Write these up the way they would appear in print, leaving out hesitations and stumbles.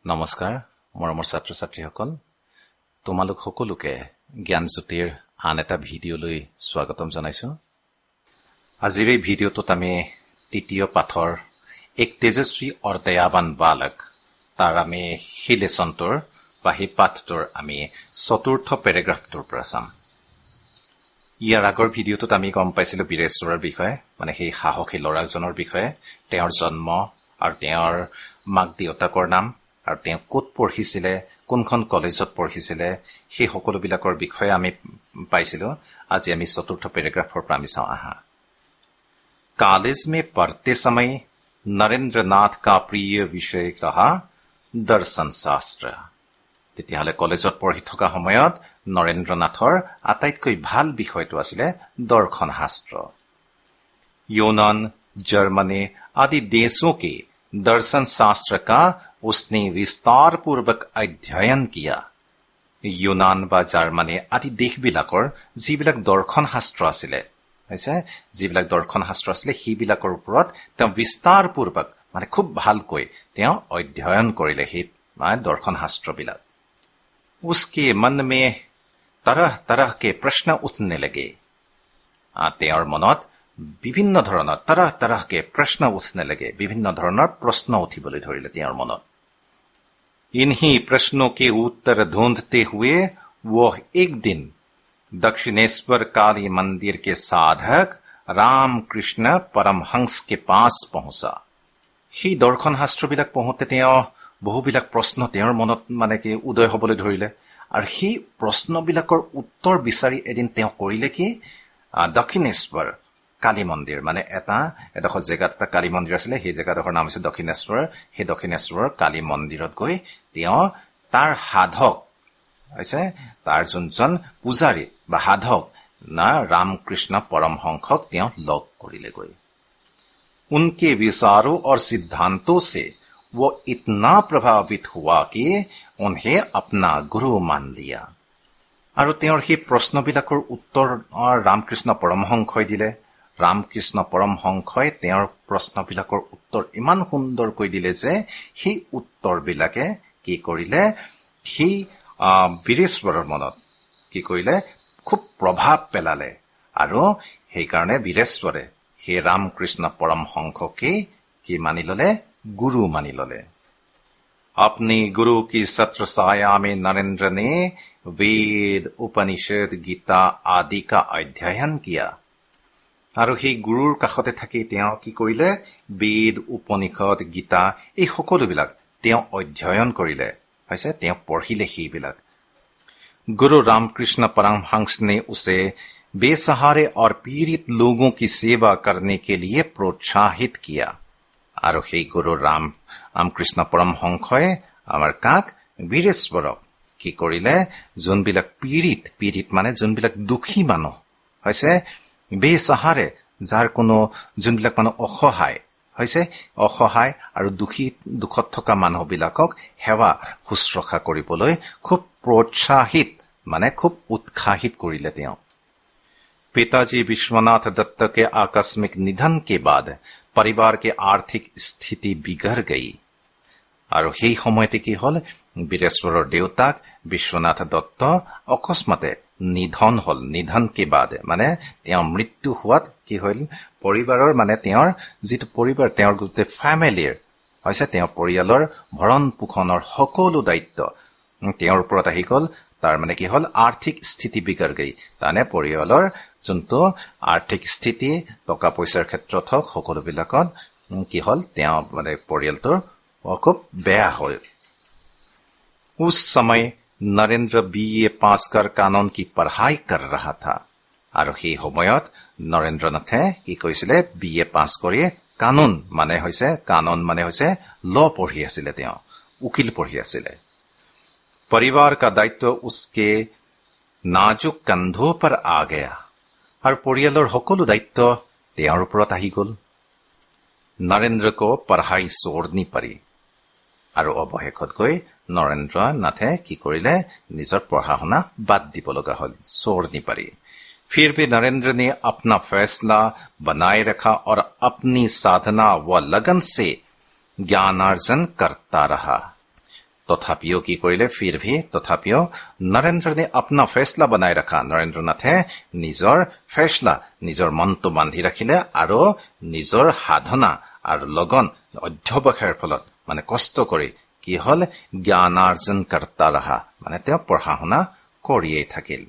নমস্কাৰ মৰমৰ ছাত্ৰ ছাত্ৰীসকল তোমালোক সকলোকে জ্ঞানজ্যোতিৰ আন এটা ভিডিঅ'লৈ স্বাগতম জনাইছো। আজিৰ এই ভিডিঅ'টোত আমি তৃতীয় পাঠৰ এক তেজস্বী और दयावान बालक তাৰ আমি সেই লেসনটোৰ বা সেই পাঠটোৰ আমি চতুৰ্থ পেৰাগ্ৰাফটোৰ পৰা চাম। ইয়াৰ আগৰ ভিডিঅ'টোত আমি গম পাইছিলো বীৰেশ্বৰৰ বিষয়ে, মানে সেই সাহসী ল'ৰাজনৰ বিষয়ে, তেওঁৰ জন্ম আৰু তেওঁৰ মাক দেউতাকৰ নাম আৰু তেওঁ ক'ত পঢ়িছিলে, কোনখন কলেজত পঢ়িছিলে, সেই সকলোবিলাকৰ বিষয়ে আমি পাইছিলো। আজি আমি চতুৰ্থ পেৰাগ্ৰাফৰ পৰা আমি চাওঁ আহা। कॉलेज में पढ़ते समय नरेंद्रनाथ का प्रिय विषय रहा दर्शन शास्त्र। তেতিয়াহলে কলেজত পঢ়ি থকা সময়ত নৰেন্দ্ৰনাথৰ আটাইতকৈ ভাল বিষয়টো আছিলে দৰ্শন শাস্ত্ৰ। यूनान, जर्मनी आदि देशों के दर्शन शास्त्र का उसने विस्तार पूर्वक अध्ययन किया। यूनान বা জাৰ্মানী আদি দেশবিলাকৰ যিবিলাক দৰ্শন শাস্ত্ৰ আছিলে, যিবিলাক দৰ্শন শাস্ত্ৰ আছিলে সেইবিলাকৰ ওপৰত তেওঁ বিস্তাৰ পূৰ্বক মানে খুব ভালকৈ তেওঁ অধ্যয়ন কৰিলে সেই দৰ্শন শাস্ত্ৰবিলাক। उसके मन में तरह तरह के प्रश्न उठने लगे। তেওঁৰ মনত বিভিন্ন ধৰণৰ तरह तरह के प्रश्न उठने लगे, বিভিন্ন ধৰণৰ প্ৰশ্ন উঠিবলৈ ধৰিলে তেওঁৰ মনত। इन्हीं प्रश्नों के उत्तर ढूंढते हुए वो एक दिन दक्षिणेश्वर काली मंदिर के साधक रामकृष्ण परमहंस के पास पहुंचा। সেই দৰ্শন শাস্ত্ৰবিলাক পঢ়োতে তেওঁ বহুবিলাক প্ৰশ্ন তেওঁৰ মনত মানে কি উদয় হ'বলৈ ধৰিলে, আৰু সেই প্ৰশ্নবিলাকৰ উত্তৰ বিচাৰি এদিন তেওঁ কৰিলে কি, দক্ষিণেশ্বৰ কালী মন্দিৰ মানে এডোখৰ জেগাত এটা কালী মন্দিৰ আছিলে, সেই জেগাডোখৰ নাম হৈছে দক্ষিণেশ্বৰ। সেই দক্ষিণেশ্বৰৰ কালী মন্দিৰত গৈ তেওঁ তাৰ সাধক হৈছে, তাৰ যোনজন পূজাৰী বা সাধক না रामकृष्ण परमहंसক তেওঁ লগ কৰিলেগৈ। उनके विचारों और सिद्धांतों से वो इतना प्रभावित हुआ कि उन्हें अपना गुरु मान लिया। আৰু তেওঁৰ সেই প্ৰশ্নবিলাকৰ উত্তৰ ৰামকৃষ্ণ পৰমহংসই দিলে। ৰামকৃষ্ণ পৰমহংসই তেওঁৰ প্ৰশ্নবিলাকৰ উত্তৰ ইমান সুন্দৰকৈ দিলে যে সেই উত্তৰবিলাকে কি কৰিলে, সেই বীৰেশ্বৰৰ মনত কি কৰিলে, খুব প্ৰভাৱ পেলালে। আৰু সেইকাৰণে বীৰেশ্বৰে সেই ৰামকৃষ্ণ পৰমহংসকে কি মানি ললে, গুৰু মানি ললে। अपने गुरु की छत्र छाया में नरेंद्र ने वेद, उपनिषद, गीता आदि का अध्ययन किया। আৰু সেই গুৰুৰ কাষতে থাকি তেওঁ কি কৰিলে, বেদ, উপনিষদ, গীতা এই সকলোবিলাক তেওঁ অধ্যয়ন কৰিলে, তেওঁ পঢ়িলে সেইবিলাক। गुरु रामकृष्ण परमहंस ने उसे बेसहारे और पीड़ित लोगों की सेवा करने के लिए प्रोत्साहित किया। আৰু সেই গুৰু ৰামকৃষ্ণ পৰমহংসই আমাৰ কাক, বীৰেশ্বৰক কি কৰিলে, যোনবিলাক পীড়িত মানে যোনবিলাক দুখী মানুহ হৈছে, বেসহাৰে যাৰ কোনো যোনবিলাক মানুহ অসহায় আৰু দুখত থকা মানুহবিলাকক সেৱা শুশ্ৰূষা কৰিবলৈ খুব प्रोत्साहित माने खूब उत्साहित करिले তেওঁ। पिताजी विश्वनाथ दत्त के आकस्मिक निधन के बाद परिवार के आर्थिक स्थिति बिगड़ गई। আৰু সেই সময়তে কি হল, বীৰেশ্বৰৰ দেউতাক বিশ্বনাথ দত্ত অকস্মাতে নিধন হল। নিধন के बाद মানে তেওঁৰ মৃত্যু হোৱাত কি হল, পৰিবাৰৰ মানে তেওঁৰ যিটো পৰিবাৰ, তেওঁৰ গোটেই ফ্যামিলিৰ তেওঁৰ পৰিয়ালৰ ভৰণ পোষণৰ সকলো দায়িত্ব তেওঁৰ ওপৰত আহি গল। তাৰ মানে কি হল, আৰ্থিক স্থিতি বিগড় গই, তানে পৰিয়ালৰ যোনটো আৰ্থিক স্থিতি টকা পইচাৰ ক্ষেত্ৰত হওক সকলোবিলাকত কি হল, তেওঁ মানে পৰিয়ালটোৰ খুব বেয়া হল। उस समय नरेंद्र बीए पास कर कानून की पढ़ाई कर रहा था। আৰু সেই সময়ত নৰেন্দ্ৰনাথে কি কৈছিলে, বিএ পাছ কৰি কানুন মানে হৈছে ল পঢ়ি আছিলে, তেওঁ উকিল পঢ়ি আছিলে। परिवार का दायित्व उसके नाजुक कंधों पर आ गया। और परियालर সকলো दायित्व তেওঁৰ ওপৰত আহি গল। नरेंद्र को पढ़ाई छोड़नी पड़ी। আৰু অৱশেষত গৈ নৰেন্দ্ৰনাথে কি কৰিলে, নিজৰ পঢ়া শুনা বাদ দিব লগা হল, छोड़नी पड़ी। फिर भी नरेंद्र ने अपना फैसला बनाए रखा और अपनी साधना व लगन से ज्ञानार्जन करता रहा। তথাপিও কি কৰিলে ফিৰ ভি তথাপিও নৰেন্দ্ৰ ने अपना फैसला बनाए रखा নৰেন্দ্ৰ নাথে নিজৰ ফেসলা নিজৰ মনটো বান্ধি ৰাখিলে আৰু নিজৰ সাধনা আৰু লগন অধ্যৱসায়ৰ ফলত মানে কষ্ট কৰি কি হল জ্ঞানাৰ্জন करता रहा মানে তেওঁ পঢ়া শুনা কৰিয়েই থাকিল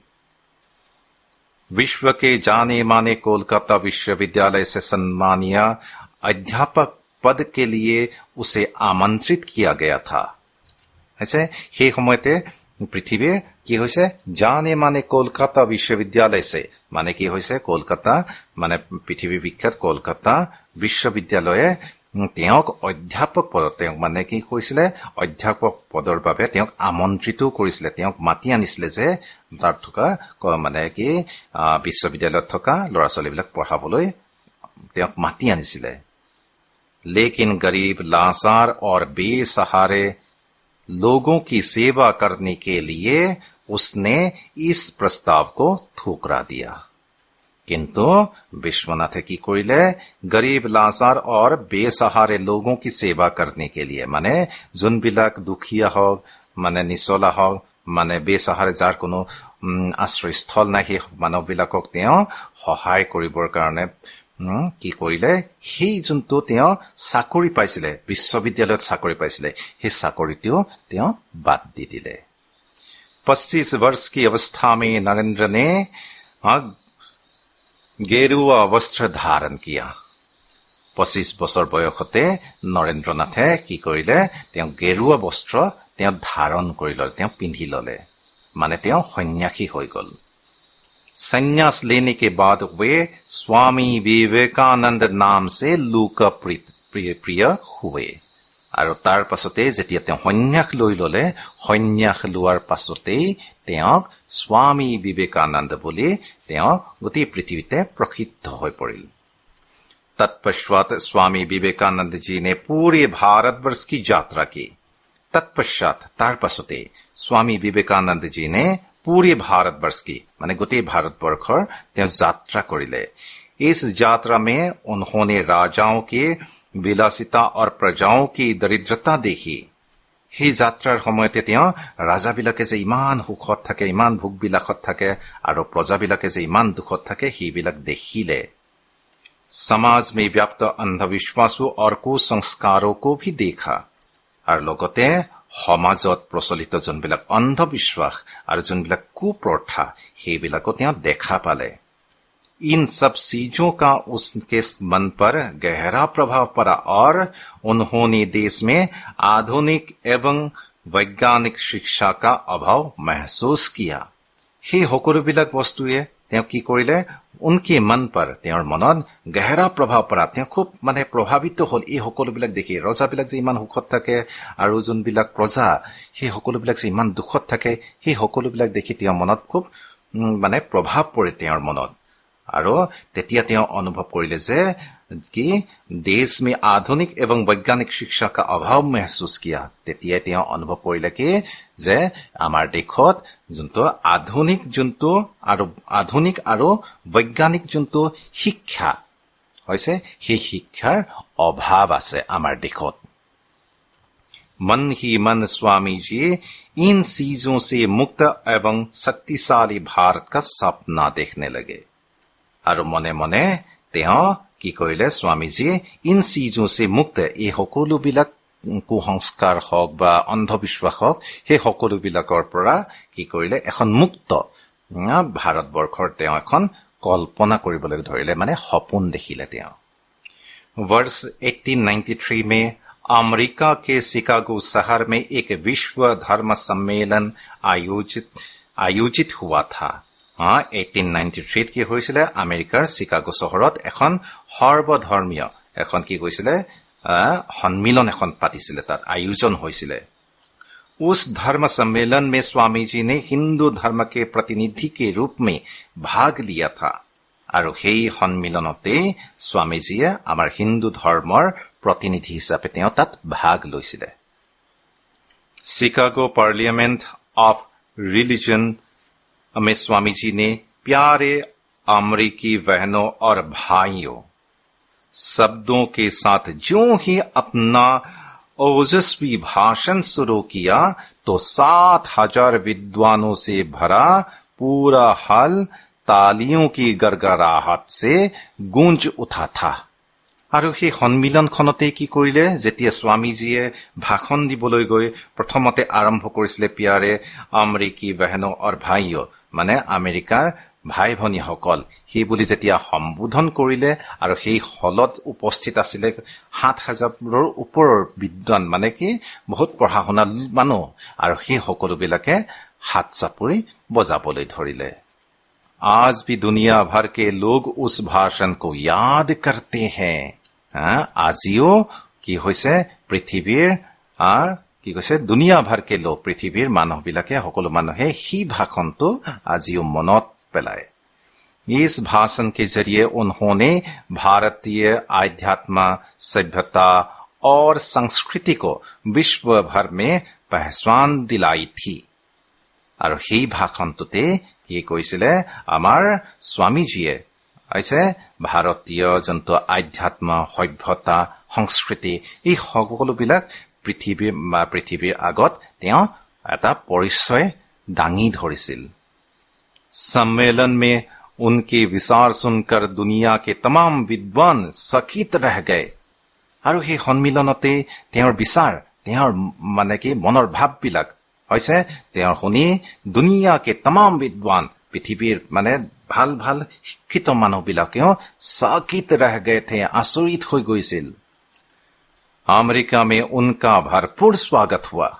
विश्व के जाने माने कोलकाता विश्वविद्यालय से सम्मानीय अध्यापक पद के लिए उसे आमंत्रित किया गया था ऐसे সেই সময়তে পৃথিৱীৰ কি হৈছে জানে মানে কলকাতা বিশ্ববিদ্যালয় से মানে কি হৈছে কলকাতা মানে পৃথিৱী বিখ্যাত কলকাতা বিশ্ববিদ্যালয়ে তেওঁক অধ্যাপক পদত তেওঁক মানে কি কৈছিলে অধ্যাপক পদৰ বাবে তেওঁক আমন্ত্ৰিত কৰিছিলে তেওঁক মাতি আনিছিলে যে তাৰ থকা মানে কি বিশ্ববিদ্যালয়ত থকা ল'ৰা ছোৱালীবিলাক পঢ়াবলৈ তেওঁক মাতি আনিছিলে लेकिन गरीब लाचार और बेसहारे लोगों की सेवा करने के लिए उसने इस प्रस्ताव को ठुकरा दिया किंतु विश्वनाथे की कोइले गरीब लाचार और बेसहारे लोगों की सेवा करने के लिए माने जुन बिलाक दुखिया हो माने निसला हो माने बेसहारे जार कोनो आश्रयस्थल नाही मानव बिलाকক তেওঁ সহায় কৰিবৰ কাৰণে কি কৰিলে সেই যোনটো তেওঁ চাকৰি পাইছিলে বিশ্ববিদ্যালয়ত চাকৰি পাইছিলে সেই চাকৰিটো তেওঁ বাদ দি দিলে 25 वर्ष की अवस्था में नरेंद्र ने गेरुआ वस्त्र धारण किया 25 বছৰ বয়সতে নৰেন্দ্ৰ নাথে কি কৰিলে তেওঁ গেৰুৱা বস্ত্ৰ তেওঁ ধাৰণ কৰি ললে তেওঁ পিন্ধি ললে মানে তেওঁ সন্ন্যাসী হৈ গল संन्यास लेने के बाद वे स्वामी विवेकानंद नाम से लोकप्रिय हुए আৰু তাৰ পাছতে যেতিয়া তেওঁ সন্ন্যাস লৈ ললে সন্ন্যাস লোৱাৰ পাছতেই তেওঁক স্বামী বিবেকানন্দ বুলি তেওঁ গোটেই পৃথিৱীতে প্ৰসিদ্ধ হৈ পৰিল तत्पश्चात स्वामी विवेकानंद जी ने पूरे भारतवर्ष की यात्रा की तत्पश्चात तार पासते स्वामी विवेकानंद जी ने पूरे भारतवर्ष की माने गोटे भारतवर्षर তেওঁ यात्रा करिले इस यात्रा में उन्होंने राजाओं के विलासिता और प्रजाओं की दरिद्रता देखी ही यात्रार সময়তে তেওঁ ৰাজাবিলাকে যে ইমান সুখত থাকে ইমান ভোগ বিলাসত থাকে আৰু প্ৰজাবিলাকে যে ইমান দুখত থাকে হিবিলাক দেখিলে समाज में व्याप्त अंधविश्वासों और कुसंस्कारों को भी देखा और লগতে সমাজত প্ৰচলিত যোনবিলাক অন্ধবিশ্বাস আৰু যোনবিলাক কুপ্ৰথা সেইবিলাকো তেওঁ দেখা পালে इन सब चीजों का उसके मन पर गहरा प्रभाव पड़ा और उन्होंने देश में आधुनिक एवं वैज्ञानिक शिक्षा का अभाव महसूस किया हे সকলোবিলাক বস্তুৱে তেওঁ কি কৰিলে उनके मन पर তেওঁৰ মনত গহৰা প্ৰভাৱ পৰা তেওঁ খুব মানে প্ৰভাৱিত হল এই সকলোবিলাক দেখি ৰজাবিলাক যে ইমান সুখত থাকে আৰু যোনবিলাক প্ৰজা সেই সকলোবিলাক যে ইমান দুখত থাকে সেই সকলোবিলাক দেখি তেওঁৰ মনত খুব মানে প্ৰভাৱ পৰে তেওঁৰ মনত আৰু তেতিয়া তেওঁ অনুভৱ কৰিলে যে कि देश में आधुनिक एवं वैज्ञानिक शिक्षा का अभाव महसूस किया তেতিয়া তেওঁ অনুভৱ কৰিলে কি যে আমাৰ দেশত যোনটো আধুনিক আৰু বৈজ্ঞানিক যোনটো শিক্ষা হৈছে সেই শিক্ষাৰ অভাৱ আছে আমাৰ দেশত मन ही मन स्वामी जी इन चीजों से मुक्त एवं शक्तिशाली भारत का सपना देखने लगे और मने मने তেওঁ কি কৰিলে স্বামীজী ইন চিজো সে মুক্ত এই সকলোবিলাক কুসংস্কাৰ হওক বা অন্ধবিশ্বাস হওক সেই সকলোবিলাকৰ পৰা কি কৰিলে এখন মুক্ত ভাৰতবৰ্ষৰ তেওঁ এখন কল্পনা কৰিবলৈ ধৰিলে মানে সপোন দেখিলে তেওঁ वर्ष 1893 में अमेरिका के शिकागो शहर में एक विश्व धर्म सम्मेलन आयोजित हुआ था 1893 কি হৈছিলে আমেৰিকাৰ শিকাগো চহৰত এখন সৰ্বধৰ্মীয় এখন কি কৈছিলে সন্মিলন এখন পাতিছিলে তাত আয়োজন হৈছিলে उस धर्म सम्मेलन में स्वामी जी ने हिंदू धर्म के प्रतिनिधि के रूप में भाग लिया था আৰু সেই সন্মিলনতে স্বামীজীয়ে আমাৰ হিন্দু ধৰ্মৰ প্ৰতিনিধি হিচাপে তেওঁ তাত ভাগ লৈছিলে শিকাগো পাৰ্লিয়ামেন্ট অফ ৰিলিজন में स्वामी जी ने प्यारे अमरीकी बहनों और भाइयों शब्दों के साथ जो ही अपना ओजस्वी भाषण शुरू किया तो 7,000 विद्वानों से भरा पूरा हॉल तालियों की गड़गड़ाहट से गूंज उठा था। আৰু সেই সন্মিলনখনতে কি কৰিলে, যেতিয়া স্বামীজীয়ে ভাষণ দিবলৈ গৈ প্ৰথমতে আৰম্ভ কৰিছিলে পিয়াৰে আমেৰিকি বাহনো আৰু ভাইও, মানে আমেৰিকাৰ ভাই ভনীসকল, সেই বুলি যেতিয়া সম্বোধন কৰিলে আৰু সেই হলত উপস্থিত আছিলে 7,000ৰ ওপৰৰ বিদ্বান, মানে কি বহুত পঢ়া শুনা মানুহ, আৰু সেই সকলোবিলাকে হাত চাপৰি বজাবলৈ ধৰিলে। आज भी दुनिया भर के लोग उस भाषण को याद करते हैं। আজিও কি হৈছে, পৃথিৱীৰ কি কৈছে, দুনিয়া ভৰ কে লোক, পৃথিৱীৰ মানুহবিলাকে, সকলো মানুহে সেই ভাষণটো আজিও মনত পেলায়। इस भाषण के जरिए उन्होंने भारतीय आध्यात्म, सभ्यता और संस्कृति को विश्व भर में पहचान दिलाई थी। আৰু সেই ভাষণটোতে কি কৈছিলে, আমাৰ স্বামীজীয়ে হৈছে ভাৰতীয় যোনটো আধ্যাত্ম, সভ্যতা, সংস্কৃতি, এই সকলোবিলাক পৃথিৱীৰ আগত তেওঁ এটা পৰিচয় দাঙি ধৰিছিল। सम्मेलन में उनके विचार सुनकर दुनिया के तमाम विद्वान चकित रह गए। আৰু সেই সন্মিলনতে তেওঁৰ বিচাৰ, তেওঁৰ মানে কি মনৰ ভাৱবিলাক হৈছে তেওঁৰ শুনি দুনিয়াকে तमाम विद्वान, পৃথিৱীৰ মানে ভাল ভাল শিক্ষিত মানুহবিলাকেও চকিত ৰহ গয়ে থে, আচৰিত হৈ গৈছিল। আমেৰিকা মে উনকা ভৰপূৰ স্বাগত হুৱা।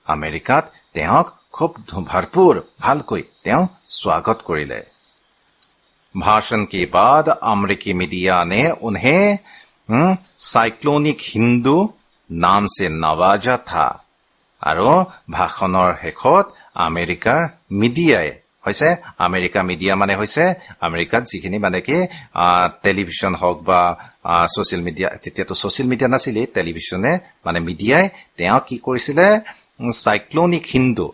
আমেৰিকাত তেওঁক খুব ভৰপূৰ ভালকৈ তেওঁ স্বাগত কৰিলে। भाषण के बाद अमेरिकी मीडिया ने उन्हें साइक्लोनिक हिंदू नाम से नवाजा था। আৰু ভাষণৰ শেষত আমেৰিকাৰ মিডিয়াই হৈছে, আমেৰিকা মিডিয়া মানে হৈছে আমেৰিকাত যিখিনি মানে কি টেলিভিছন হওক বা ছচিয়েল মিডিয়া, তেতিয়াতো ছচিয়েল মিডিয়া নাছিলে, টেলিভিছনে মানে মিডিয়াই তেওঁ কি কৰিছিলে, সাইক্লোনিক হিন্দু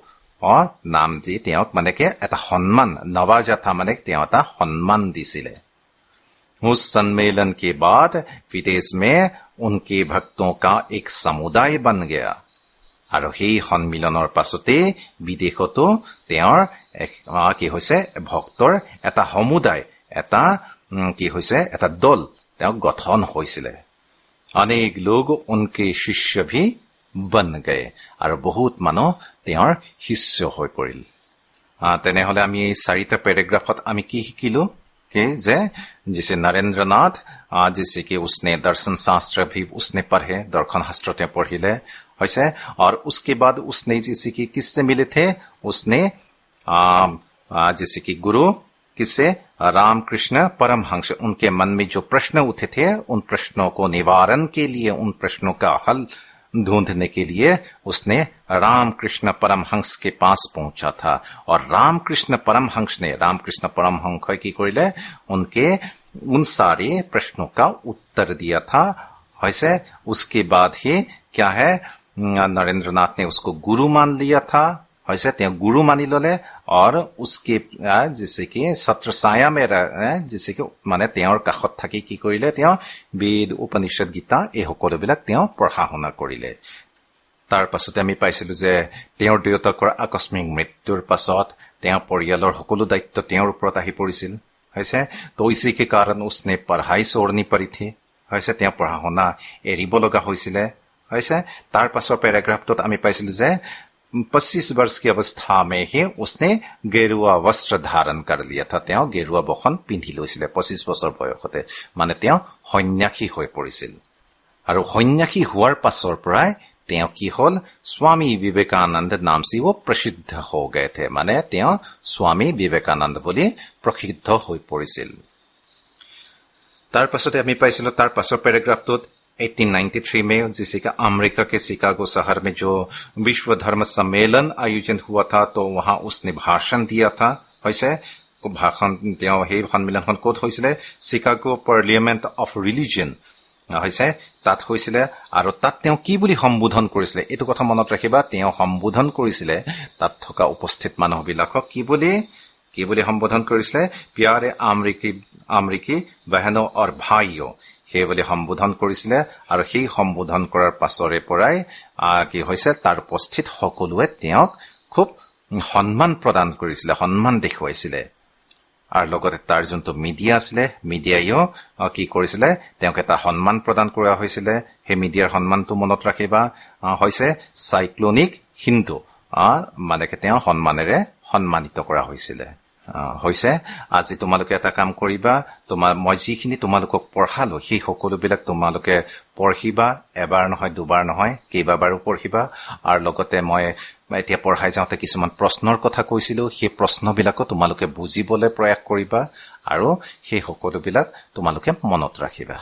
নাম দি তেওঁক মানে কি এটা সন্মান, নৱাজা থা মানে তেওঁ এটা সন্মান দিছিলে। उस सम्मेलन के बाद विदेश में उनके भक्तों का एक समुदाय बन गया। আৰু সেই সন্মিলনৰ পাছতে বিদেশতো তেওঁৰ কি হৈছে, ভক্তৰ এটা সমুদায়, এটা কি হৈছে, এটা দল তেওঁ গঠন হৈছিলে। অনেক লোক উনকে শিষ্য ভি বন গয়ে, আৰু বহুত মানুহ তেওঁৰ শিষ্য হৈ পৰিল। তেনেহলে আমি এই 4টা পেৰাগ্ৰাফত আমি কি শিকিলো कि जिसे नरेंद्र नाथ, जिसे कि उसने दर्शन शास्त्र भी उसने पढ़े, दर्शन शास्त्र पढ़िले वैसे, और उसके बाद उसने जैसे कि किससे मिले थे, उसने जैसे कि गुरु किससे, रामकृष्ण परमहंस, उनके मन में जो प्रश्न उठे थे, उन प्रश्नों को निवारण के लिए, उन प्रश्नों का हल ढूंढने के लिए उसने रामकृष्ण परमहंस के पास पहुंचा था। और रामकृष्ण परमहंस ने, रामकृष्ण परमहंस की कोइले उनके उन सारे प्रश्नों का उत्तर दिया था। वैसे उसके बाद ही क्या है, नरेंद्रनाथ ने उसको गुरु मान लिया था। वैसे त्या गुरु मानी लोले, और उसके जैसे कि सत्र साया में जैसे कि माने তেওঁৰ কাষত থাকি কি কৰিলে, তেওঁ বেদ, উপনিষদ, গীতা এই সকলোবিলাক তেওঁ পঢ়া শুনা কৰিলে। তাৰ পাছতে আমি পাইছিলো যে তেওঁৰ দেউতাকৰ আকস্মিক মৃত্যুৰ পাছত তেওঁৰ পৰিয়ালৰ সকলো দায়িত্ব তেওঁৰ ওপৰত আহি পৰিছিল। হৈছে তো इसी के कारण उसने पढ़ाई छोड़नी पड़ी थी। হৈছে তেওঁ পঢ়া শুনা এৰিব লগা হৈছিলে। হৈছে তাৰ পাছৰ পেৰাগ্ৰাফটোত আমি পাইছিলো যে 25 वर्ष की अवस्था में ही उसने गेरुआ वस्त्र धारण कर लिया था। তেওঁ गेरुआ বসন পিন্ধি লৈছিলে 25 বছৰ বয়সতে, মানে তেওঁ সন্ন্যাসী হৈ পৰিছিল। আৰু সন্ন্যাসী হোৱাৰ পাছৰ পৰাই তেওঁ কি হল, स्वामी विवेकानंद नाम से वो प्रसिद्ध हो गए थे, মানে তেওঁ स्वामी विवेकानंद বুলি প্ৰসিদ্ধ হৈ পৰিছিল। তাৰ পাছতে আমি পাইছিলো তাৰ পাছৰ পেৰাগ্ৰাফটোত 1893 में जिसे कि अमेरिका के शिकागो शहर में जो विश्व धर्म सम्मेलन आयोजन हुआ था, तो वहां उसने भाषण दिया था। वैसे भाषण सम्मेलन कत হৈছিলে, शिकागो पार्लियामेंट ऑफ रिलिजन হৈছে তাত হৈছিলে। আৰু তাত তেওঁ কি বুলি সম্বোধন কৰিছিলে, এইটো কথা মনত ৰাখিবা। তেওঁ সম্বোধন কৰিছিলে তাত থকা উপস্থিত মানুহবিলাকক কি বুলি সম্বোধন কৰিছিলে, प्यारे अमेरिकी बहनों और भाइयों, সেই বুলি সম্বোধন কৰিছিলে আৰু সেই সম্বোধন কৰাৰ পাছৰে পৰাই কি হৈছে তাৰ উপস্থিত সকলোৱে তেওঁক খুব সন্মান প্ৰদান কৰিছিলে সন্মান দেখুৱাইছিলে আৰু লগতে তাৰ যোনটো মিডিয়া আছিলে মিডিয়ায়ো কি কৰিছিলে তেওঁক এটা সন্মান প্ৰদান কৰা হৈছিলে সেই মিডিয়াৰ সন্মানটো মনত ৰাখিবা হৈছে সাইক্লোনিক হিন্দু মানে তেওঁ সন্মানেৰে সন্মানিত কৰা হৈছিলে হৈছে আজি তোমালোকে এটা কাম কৰিবা মই যিখিনি তোমালোকক পঢ়ালো সেই সকলোবিলাক তোমালোকে পঢ়িবা এবাৰ নহয় দুবাৰ নহয় কেইবাবাৰো পঢ়িবা আৰু লগতে মই এতিয়া পঢ়াই যাওঁতে কিছুমান প্ৰশ্নৰ কথা কৈছিলো সেই প্ৰশ্নবিলাকো তোমালোকে বুজিবলৈ প্ৰয়াস কৰিবা আৰু সেই সকলোবিলাক তোমালোকে মনত ৰাখিবা